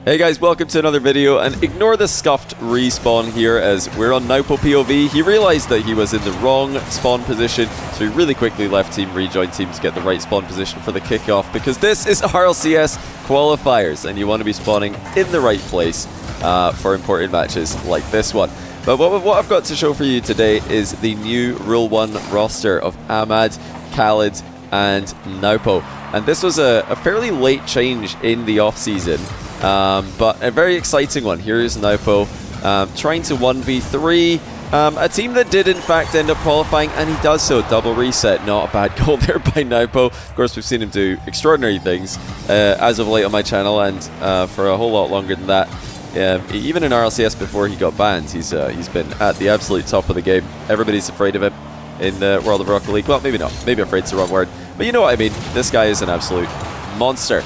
Hey guys, welcome to another video, and ignore the scuffed respawn here as we're on Naupo POV. He realized that he was in the wrong spawn position, so he really quickly left team, rejoined team to get the right spawn position for the kickoff, because this is RLCS qualifiers and you want to be spawning in the right place for important matches like this one. But what I've got to show for you today is the new Rule 1 roster of Ahmad, Khaled and Naupo. And this was a fairly late change in the off-season. But a very exciting one. Here is Naupo trying to 1v3 a team that did in fact end up qualifying, and he does so. Double reset, not a bad goal there by Naupo. Of course, we've seen him do extraordinary things as of late on my channel, and for a whole lot longer than that. Even in RLCS before he got banned, he's been at the absolute top of the game. Everybody's afraid of him in the World of Rocket League. Well, maybe not. Maybe afraid's the wrong word. But you know what I mean. This guy is an absolute monster.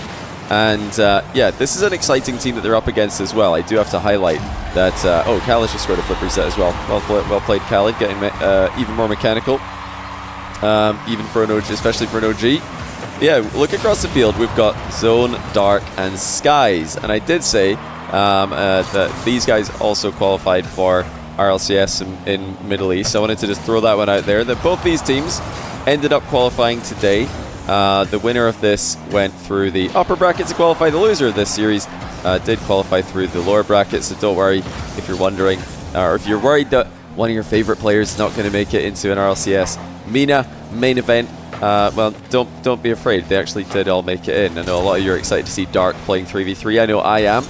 And yeah, this is an exciting team that they're up against as well. I do have to highlight that, oh, Khaled just scored a flip reset as well. Well played, Khaled, getting even more mechanical, even for an OG, especially for an OG. Yeah, look across the field, we've got Zone, Dark, and Skies. And I did say that these guys also qualified for RLCS in Middle East. So I wanted to just throw that one out there, that both these teams ended up qualifying today. The winner of this went through the upper bracket to qualify. The loser of this series did qualify through the lower bracket, so don't worry if you're wondering, or if you're worried that one of your favorite players is not going to make it into an RLCS MENA main event. Well, don't be afraid. They actually did all make it in. I know a lot of you are excited to see Dark playing 3v3. I know I am.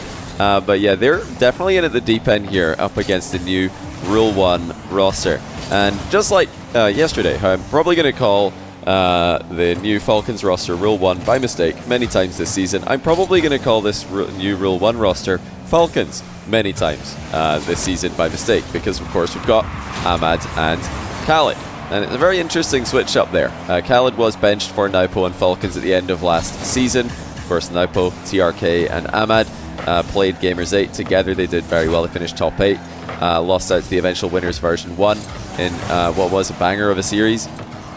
But yeah, they're definitely in at the deep end here, up against the new Rule 1 roster. And just like yesterday, I'm probably going to call the new Falcons roster Rule 1 by mistake many times this season. I'm probably going to call this new Rule 1 roster Falcons many times this season by mistake, because of course we've got Ahmad and Khaled. And it's a very interesting switch up there. Khaled was benched for Naupo and Falcons at the end of last season. Of course, Naupo, TRK and Ahmad played Gamers 8 together. They did very well. They finished top 8. Lost out to the eventual winners version 1 in what was a banger of a series.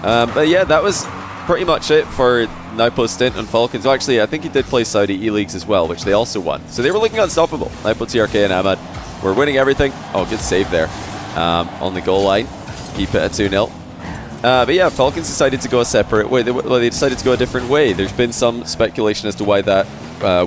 But yeah, that was pretty much it for Naupo's stint on Falcons. Well, actually, I think he did play Saudi E-Leagues as well, which they also won. So they were looking unstoppable. Naupo, TRK, and Ahmad were winning everything. Oh, good save there on the goal line. Keep it at 2-0. But yeah, Falcons decided to go a separate way. They decided to go a different way. There's been some speculation as to why that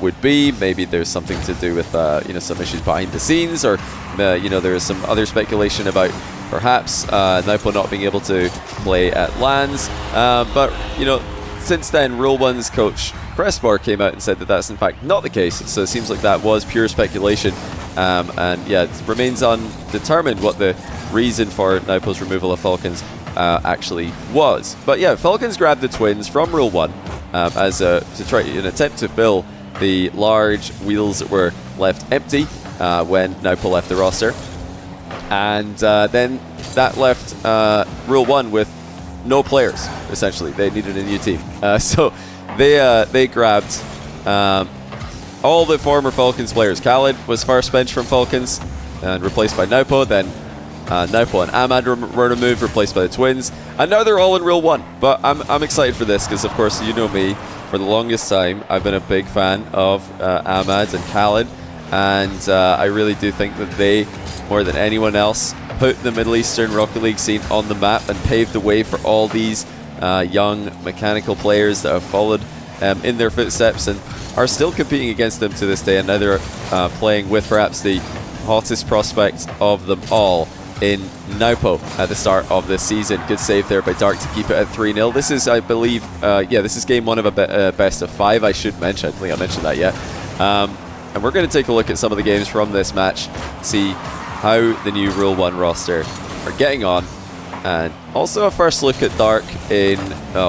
would be. Maybe there's something to do with you know, some issues behind the scenes, or you know, there is some other speculation about perhaps Naupo not being able to play at LANs. But you know, since then, Rule 1's coach Crestmore came out and said that that's in fact not the case. So it seems like that was pure speculation. And yeah, it remains undetermined what the reason for Naupo's removal of Falcons actually was. But yeah, Falcons grabbed the twins from Rule 1 as to try an attempt to fill the large wheels that were left empty when Naupo left the roster. And then that left Rule 1 with no players, essentially. They needed a new team. So they grabbed all the former Falcons players. Khaled was first bench from Falcons and replaced by Naupo. Then Naupo and Ahmad were removed, replaced by the twins. And now they're all in Rule 1. But I'm excited for this because, of course, you know me. For the longest time, I've been a big fan of Ahmad and Khaled. And I really do think that they, more than anyone else, put the Middle Eastern Rocket League scene on the map and paved the way for all these young mechanical players that have followed in their footsteps and are still competing against them to this day. And now they're playing with perhaps the hottest prospect of them all in Naupo at the start of this season. Good save there by Dark to keep it at 3-0. This is, I believe, yeah, this is game 1 of a best of 5, I should mention. I don't think I mentioned that yet. And we're going to take a look at some of the games from this match, see how the new Rule 1 roster are getting on, and also a first look at Dark in,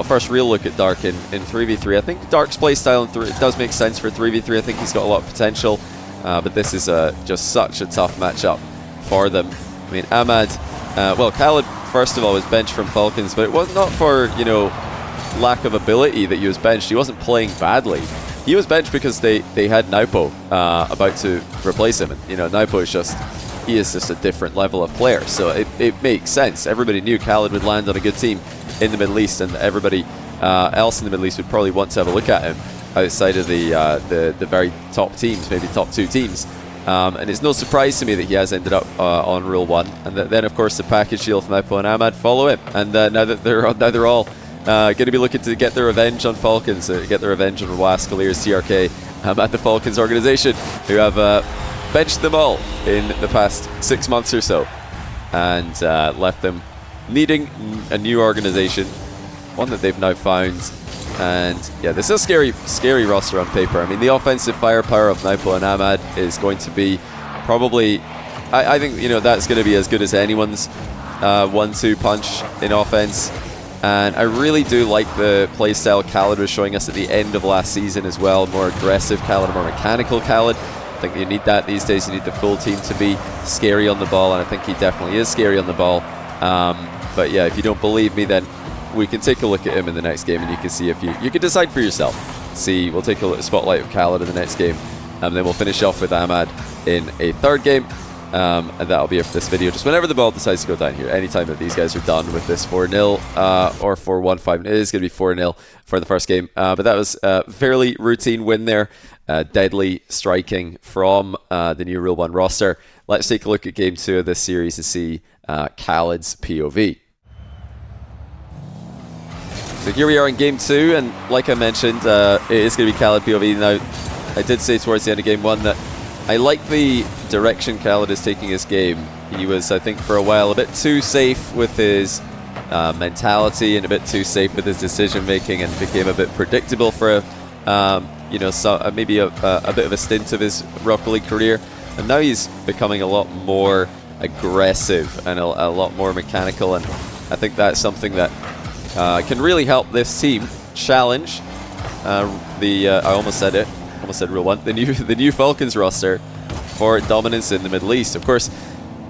first real look at Dark in 3v3. I think Dark's playstyle it does make sense for 3v3. I think he's got a lot of potential, but this is just such a tough matchup for them. I mean, Ahmad, well, Khaled, first of all, was benched from Falcons, but it was not for, you know, lack of ability that he was benched. He wasn't playing badly. He was benched because they had Naupo about to replace him. And, you know, Naupo is just, he is just a different level of player. So it makes sense. Everybody knew Khaled would land on a good team in the Middle East, and everybody else in the Middle East would probably want to have a look at him. outside of the very top teams, maybe top 2 teams. And it's no surprise to me that he has ended up on Rule 1. And then, of course, the package deal with Naupo and Ahmad follow it. And now that they're all going to be looking to get their revenge on Falcons, get their revenge on Wascaleer's TRK at the Falcons organization, who have benched them all in the past 6 months or so, and left them needing a new organization, one that they've now found. And yeah, this is a scary roster on paper. I mean, the offensive firepower of Naupo and Ahmad is going to be probably, I think, you know, that's going to be as good as anyone's 1-2 punch in offense. And I really do like the playstyle Khaled was showing us at the end of last season as well. More aggressive Khaled, more mechanical Khaled. I think you need that these days. You need the full team to be scary on the ball, and I think he definitely is scary on the ball. But yeah, if you don't believe me, then we can take a look at him in the next game, and you can see if you can decide for yourself. See, we'll take a look at spotlight of Khaled in the next game, and then we'll finish off with Ahmad in a third game. And that'll be it for this video. Just whenever the ball decides to go down here, anytime that these guys are done with this 4-0 or 4-1-5, it is going to be 4-0 for the first game. But that was a fairly routine win there. Deadly striking from the new Rule 1 roster. Let's take a look at Game 2 of this series to see Khaled's POV. So here we are in Game 2, and like I mentioned, it is going to be Khaled POV. Now, I did say towards the end of Game 1 that I like the direction Khaled is taking his game. He was, I think, for a while a bit too safe with his mentality and a bit too safe with his decision making, and became a bit predictable for you know, maybe a bit of a stint of his Rocket League career. And now he's becoming a lot more aggressive and a lot more mechanical, and I think that's something that can really help this team challenge I almost said it. Almost said Rule 1. The new Falcons roster for dominance in the Middle East. Of course,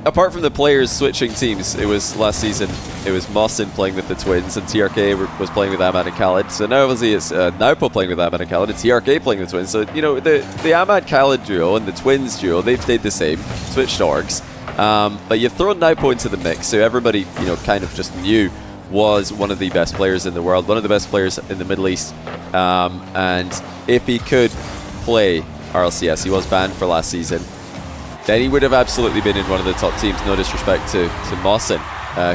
apart from the players switching teams, it was last season, it was Mawson playing with the Twins, and TRK was playing with Ahmad and Khaled. So now obviously it's Naupo playing with Ahmad and Khaled, and TRK playing with the Twins. So, you know, the Ahmad-Khaled duo and the Twins duo, they've stayed the same, switched orgs. But you throw Naupo into the mix, so everybody, you know, kind of just knew was one of the best players in the world, one of the best players in the Middle East. And if he could play RLCS, he was banned for last season, then he would have absolutely been in one of the top teams. No disrespect to Mawson,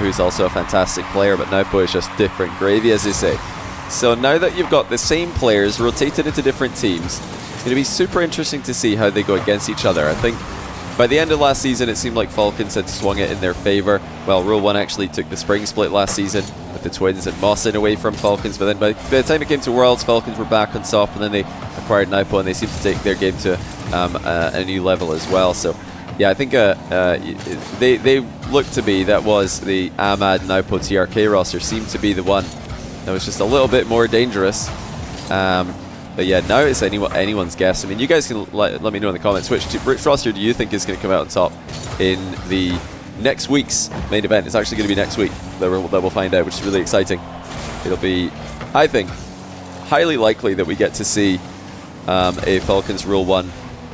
who's also a fantastic player, but Naupo is just different gravy, as they say. So now that you've got the same players rotated into different teams, it's going to be super interesting to see how they go against each other. I think by the end of last season, it seemed like Falcons had swung it in their favor. Well, Rule 1 actually took the spring split last season with the Twins and Mawson away from Falcons, but then by the time it came to Worlds, Falcons were back on top, and then they acquired Naupo, and they seemed to take their game to a new level as well. So yeah, I think they looked to be, that was the Ahmad Naupo TRK roster, seemed to be the one that was just a little bit more dangerous. But yeah, now it's anyone's guess. I mean, you guys can let me know in the comments which roster do you think is going to come out on top in the next week's main event. It's actually going to be next week that we'll find out, which is really exciting. It'll be, I think, highly likely that we get to see a Falcons Rule 1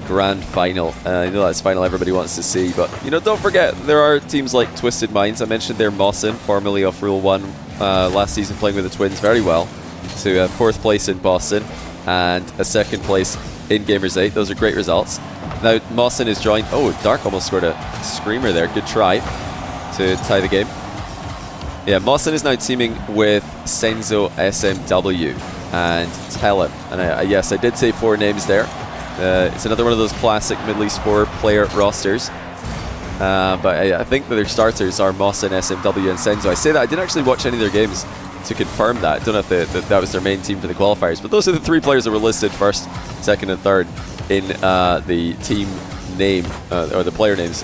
grand final. I know that's final everybody wants to see, but you know, don't forget there are teams like Twisted Minds. I mentioned their Mawson, formerly of Rule 1 last season, playing with the Twins very well, to 4th place in Boston and a 2nd place in Gamers 8. Those are great results. Now Mawson is joined. Oh, Dark almost scored a screamer there. Good try to tie the game. Yeah, Mawson is now teaming with Senzo SMW and Telem. And yes, I did say 4 names there. It's another one of those classic Middle East 4-player rosters. But I think that their starters are Mawson, SMW, and Senzo. I say that I didn't actually watch any of their games to confirm that. I don't know if that was their main team for the qualifiers, but those are the 3 players that were listed 1st, 2nd, and 3rd in the team name or the player names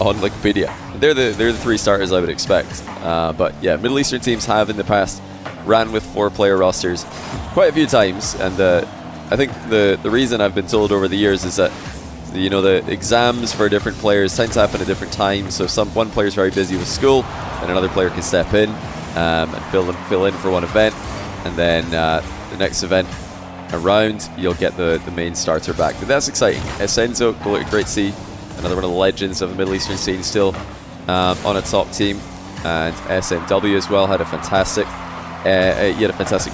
on Wikipedia. They're the 3 starters I would expect. But yeah, Middle Eastern teams have in the past ran with 4-player rosters quite a few times, and I think the reason I've been told over the years is that, you know, the exams for different players tend to happen at different times. So one player is very busy with school, and another player can step in and fill in for one event, and then the next event around you'll get the main starter back. But that's exciting. Senzo, great to see another one of the legends of the Middle Eastern scene still on a top team, and SMW as well had a fantastic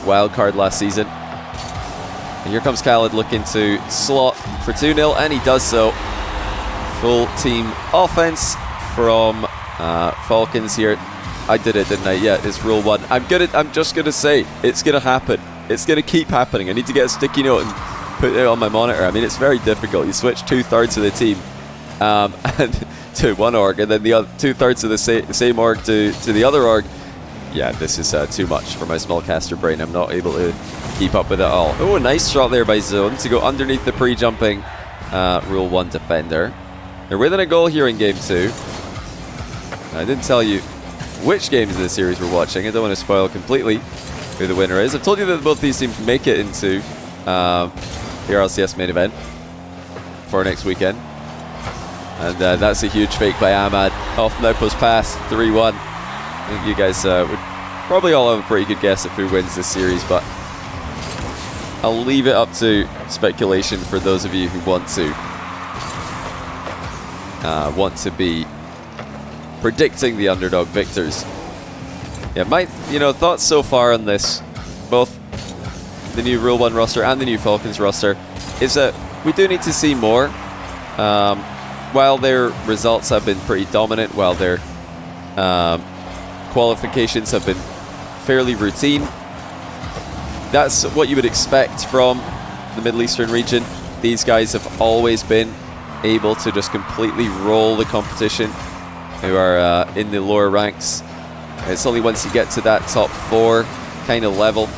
wild card last season. And here comes Khaled looking to slot for 2-0, and he does so. Full team offense from Falcons here. I did it, didn't I? Yeah, it's rule 1. I'm just gonna say it's gonna happen. It's gonna keep happening. I need to get a sticky note and put it on my monitor. I mean, it's very difficult. You switch 2/3 of the team and to one org, and then the other 2/3 of the same org to the other org. Yeah, this is too much for my small caster brain. I'm not able to keep up with it all. Oh, nice shot there by Zone to go underneath the pre-jumping rule 1 defender. They're within a goal here in game 2. I didn't tell you which games of the series we're watching. I don't want to spoil completely who the winner is. I've told you that both these teams make it into the RLCS main event for next weekend. And that's a huge fake by Ahmad. Off Naupo's pass, 3-1. I think you guys would probably all have a pretty good guess at who wins this series, but I'll leave it up to speculation for those of you who want to be predicting the underdog victors. Yeah, my thoughts so far on this, both the new Rule 1 roster and the new Falcons roster, is that we do need to see more. While their results have been pretty dominant, while their qualifications have been fairly routine, that's what you would expect from the Middle Eastern region. These guys have always been able to just completely roll the competition who are in the lower ranks. It's only once you get to that top 4 kind of level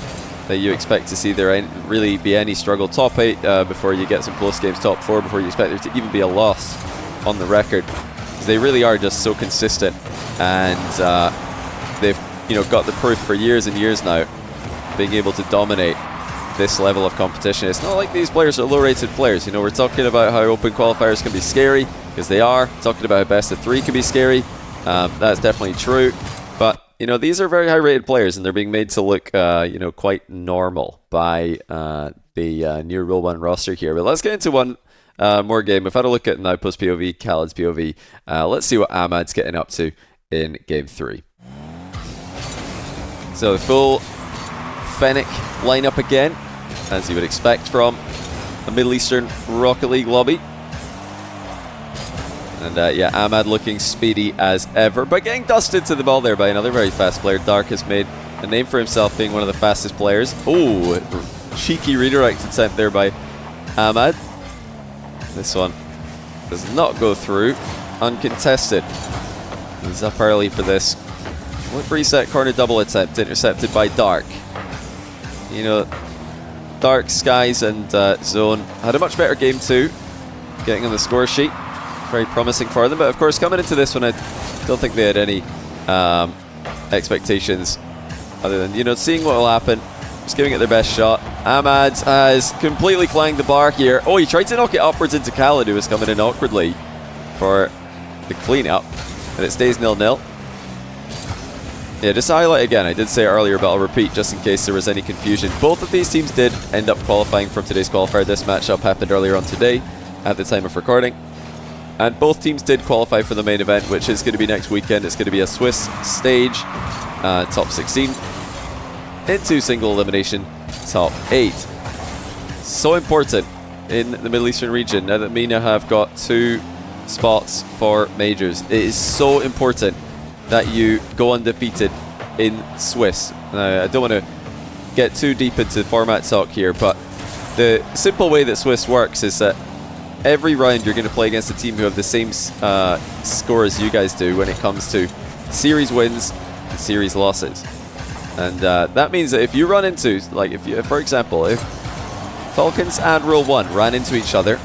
that you expect to see there really be any struggle. Top 8 before you get some close games, top 4 before you expect there to even be a loss on the record. They really are just so consistent, and they've got the proof for years and years now, being able to dominate this level of competition. It's not like these players are low-rated players. We're talking about how open qualifiers can be scary, because they are. Talking about how best of 3 can be scary. That's definitely true. But these are very high-rated players, and they're being made to look quite normal by the new Rule 1 roster here. But let's get into one more game. We've had a look at Naupo's POV, Khaled's POV. Let's see what Ahmad's getting up to in game 3. So the full Fennec lineup again, as you would expect from a Middle Eastern Rocket League lobby. And yeah, Ahmad looking speedy as ever, but getting dusted to the ball there by another very fast player. Dark has made a name for himself being one of the fastest players. Oh, cheeky redirect attempt there by Ahmad. This one does not go through. Uncontested. He's up early for this. Flip reset corner double attempt intercepted by Dark. Dark, Skies and Zone had a much better game 2, getting on the score sheet. Very promising for them, but of course coming into this one I don't think they had any expectations other than seeing what will happen, just giving it their best shot. Ahmad has completely clanged the bar here. Oh, he tried to knock it upwards into Khaled, who was coming in awkwardly for the cleanup, and it stays 0-0. Yeah, just to highlight again, I did say it earlier, but I'll repeat just in case there was any confusion. Both of these teams did end up qualifying from today's qualifier. This matchup happened earlier on today at the time of recording. And both teams did qualify for the main event, which is going to be next weekend. It's going to be a Swiss stage, top 16, into single elimination, top 8. So important in the Middle Eastern region, now that MENA have got 2 spots for majors. It is so important that you go undefeated in Swiss. I don't want to get too deep into format talk here, but the simple way that Swiss works is that every round you're going to play against a team who have the same score as you guys do when it comes to series wins and series losses. And that means that if you run into, for example, if Falcons and Rule 1 ran into each other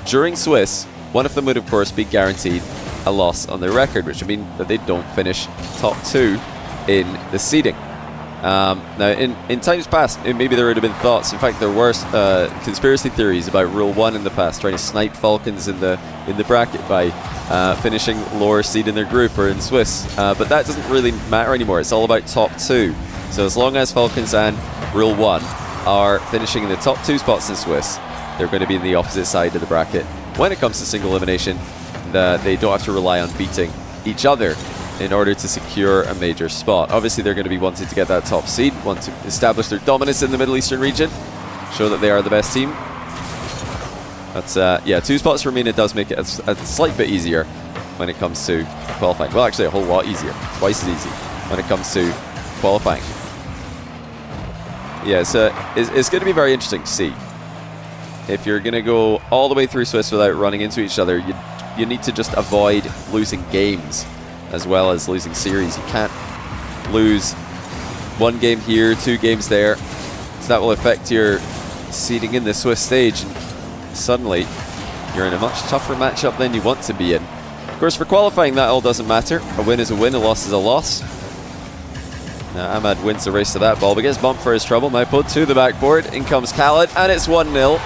during Swiss, one of them would of course be guaranteed a loss on their record, which would mean that they don't finish top 2 in the seeding. Now, in times past, maybe there would have been thoughts. In fact, there were conspiracy theories about Rule 1 in the past, trying to snipe Falcons in the bracket by finishing lower seed in their group or in Swiss. But that doesn't really matter anymore. It's all about top 2. So as long as Falcons and Rule 1 are finishing in the top 2 spots in Swiss, they're going to be in the opposite side of the bracket. When it comes to single elimination, they don't have to rely on beating each other in order to secure a major spot. Obviously, they're going to be wanting to get that top seed, want to establish their dominance in the Middle Eastern region. show that they are the best team. But yeah, 2 spots for Mina does make it a slight bit easier when it comes to qualifying. Well, actually a whole lot easier. Twice as easy when it comes to qualifying. Yeah, so it's going to be very interesting to see. If you're going to go all the way through Swiss without running into each other, you need to just avoid losing games as well as losing series. You can't lose 1 game here, 2 games there. So that will affect your seeding in the Swiss stage. And suddenly, you're in a much tougher matchup than you want to be in. Of course, for qualifying, that all doesn't matter. A win is a win, a loss is a loss. Now, Ahmad wins the race to that ball, but gets bumped for his trouble. Now put to the backboard. In comes Khaled, and it's 1-0.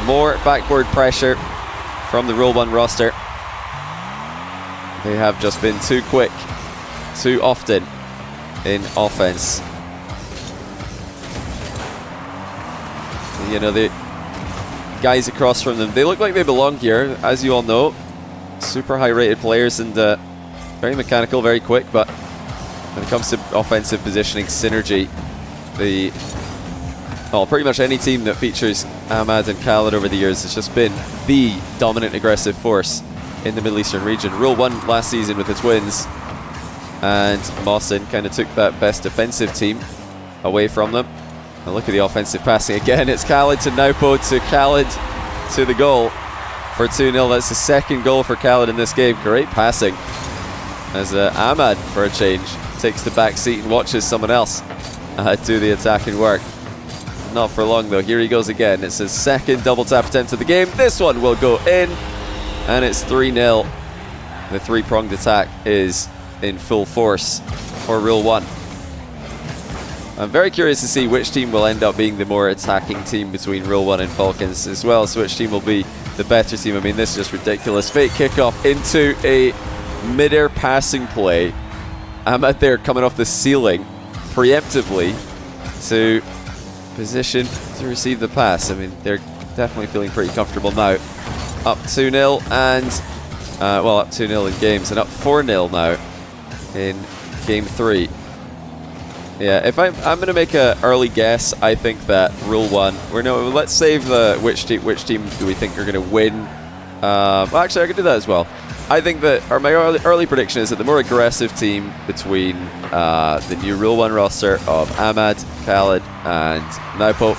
More backboard pressure from the Rule 1 roster. They have just been too quick, too often in offense. You know, the guys across from them, they look like they belong here, as you all know. Super high rated players and very mechanical, very quick, but when it comes to offensive positioning, synergy, pretty much any team that features Ahmad and Khaled over the years has just been the dominant aggressive force in the Middle Eastern region. Rule 1 last season with the Twins, and Mawson kind of took that best defensive team away from them. And look at the offensive passing again. It's Khaled to Naupo to Khaled to the goal for 2-0. That's the 2nd goal for Khaled in this game. Great passing as Ahmad, for a change, takes the back seat and watches someone else do the attacking work. Not for long though. Here he goes again. It's his 2nd double tap attempt of the game. This one will go in, and it's 3-0. The 3-pronged attack is in full force for Rule 1. I'm very curious to see which team will end up being the more attacking team between Rule 1 and Falcons, as well as which team will be the better team. I mean, this is just ridiculous. Fake kickoff into a mid-air passing play. Ahmad there coming off the ceiling preemptively to position to receive the pass. I mean, they're definitely feeling pretty comfortable now. Up 2-0 and, up 2-0 in games and up 4-0 now in Game 3. Yeah, if I'm going to make an early guess, I think that Rule 1, let's save which team do we think are going to win. Well, actually, I can do that as well. I think that my early prediction is that the more aggressive team between the new Rule 1 roster of Ahmad, Khaled, and Naupo,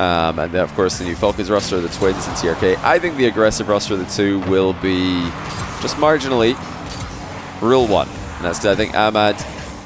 and then, of course, the new Falcons roster of the Twins and TRK, I think the aggressive roster of the two will be just marginally Rule 1. And that's, I think, Ahmad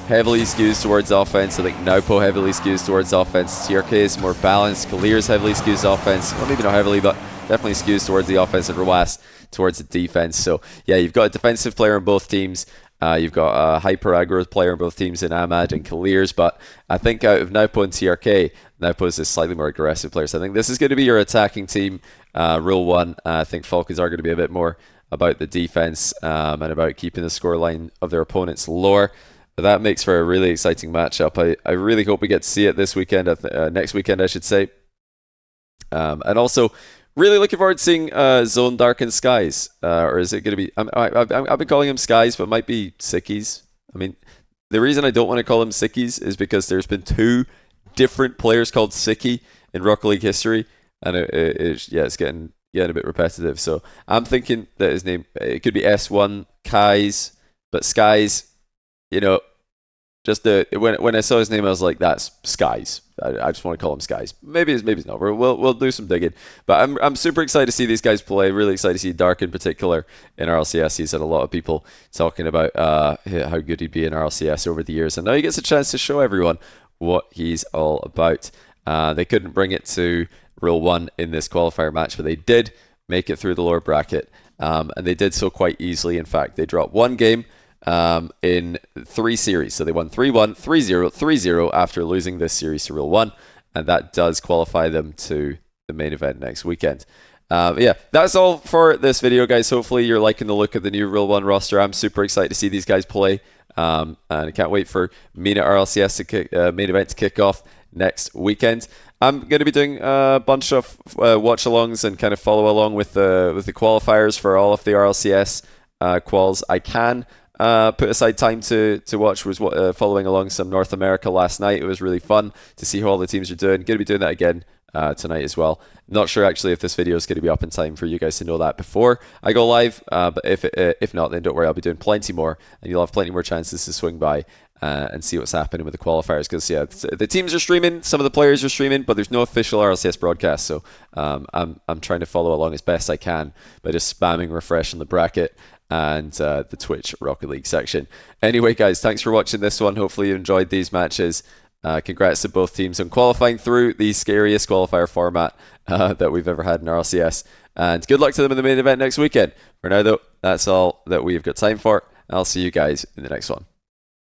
heavily skews towards offense. I think Naupo heavily skews towards offense. TRK is more balanced. Khaled heavily skews offense. Well, maybe not heavily, but definitely skews towards the offense, and Rawas towards the defense. So, yeah, you've got a defensive player on both teams. You've got a hyper aggro player on both teams in Ahmad and Khaled. But I think out of Naupo and TRK, Naupo is a slightly more aggressive player. So I think this is going to be your attacking team, Rule 1. I think Falcons are going to be a bit more about the defense and about keeping the scoreline of their opponents lower. But that makes for a really exciting matchup. I really hope we get to see it this weekend, next weekend, I should say. And also, really looking forward to seeing Zone Darkened Skies. Or is it going to be... I've been calling them Skies, but it might be Sickies. I mean, the reason I don't want to call them Sickies is because there's been 2 different players called Sickie in Rocket League history. And it's getting a bit repetitive. So I'm thinking that his name... It could be S1 Kais, but Skies... You know, just when I saw his name, I was like, "That's Skies." I just want to call him Skies. Maybe it's not. We'll do some digging. But I'm super excited to see these guys play. Really excited to see Dark in particular in RLCS. He's had a lot of people talking about how good he'd be in RLCS over the years, and now he gets a chance to show everyone what he's all about. They couldn't bring it to Rule 1 in this qualifier match, but they did make it through the lower bracket, and they did so quite easily. In fact, they dropped 1 game in 3 series. So they won 3-1, 3-0, 3-0 after losing this series to Rule 1, and that does qualify them to the main event next weekend. Yeah, that's all for this video, guys. Hopefully you're liking the look of the new Rule 1 roster. I'm super excited to see these guys play, and I can't wait for MENA RLCS main event to kick off next weekend. I'm going to be doing a bunch of watch-alongs and kind of follow along with the qualifiers for all of the RLCS quals I can. put aside time to watch was following along some North America last night. It was really fun to see how all the teams are doing. Going to be doing that again tonight as well. Not sure actually if this video is going to be up in time for you guys to know that before I go live, but if not, then don't worry, I'll be doing plenty more, and you'll have plenty more chances to swing by and see what's happening with the qualifiers, because yeah, the teams are streaming, some of the players are streaming, but there's no official RLCS broadcast, so I'm trying to follow along as best I can by just spamming refresh on the bracket and the Twitch Rocket League section. Anyway guys, thanks for watching this one. Hopefully you enjoyed these matches. Congrats to both teams on qualifying through the scariest qualifier format that we've ever had in RLCS, and good luck to them in the main event next weekend. For now though, that's all that we've got time for. I'll see you guys in the next one.